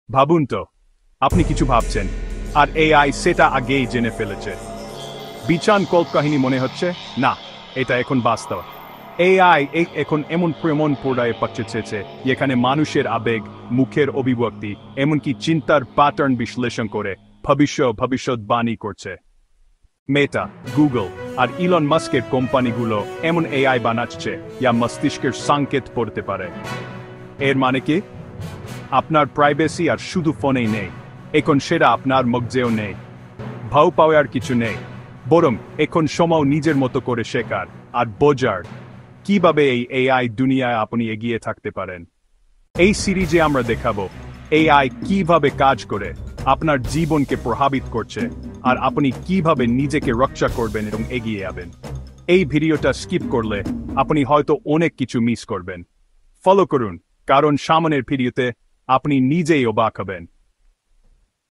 ভাবুন তো, আপনি কিছু ভাবছেন আর এআই সেটা আগেই জেনে ফেলেছে। বিছান কল্পকাহিনী মনে হচ্ছে? না, এটা এখন বাস্তব। এআই এখন এমন প্রমাণ পড়ায় পাচ্ছে যেখানে মানুষের আবেগ, মুখের অভিব্যক্তি, এমনকি চিন্তার প্যাটার্ন বিশ্লেষণ করে ভবিষ্যৎবাণী করছে। মেটা, গুগল আর ইলন মাস্কের কোম্পানিগুলো এমন এআই বানাচ্ছে যা মস্তিষ্কের সংকেত পড়তে পারে। এর মানে কি? আপনার প্রাইভেসি আর শুধু ফোনেই নেই, এখন সেটা আপনার মগজেও নেই। ভাও পাওয়ার কিছু নেই, বরং এখন সময় নিজের মতো করে শেখার আর বোঝার কিভাবে এই এআই দুনিয়ায় আপনি এগিয়ে থাকতে পারেন। এই সিরিজে আমরা দেখাবো এআই কিভাবে কাজ করে, আপনার জীবনকে প্রভাবিত করছে, আর আপনি কিভাবে নিজেকে রক্ষা করবেন এবং এগিয়ে যাবেন। এই ভিডিওটা স্কিপ করলে আপনি হয়তো অনেক কিছু মিস করবেন। ফলো করুন, কারণ সামনের ভিডিওতে আপনি নিজেই অবাক হবেন।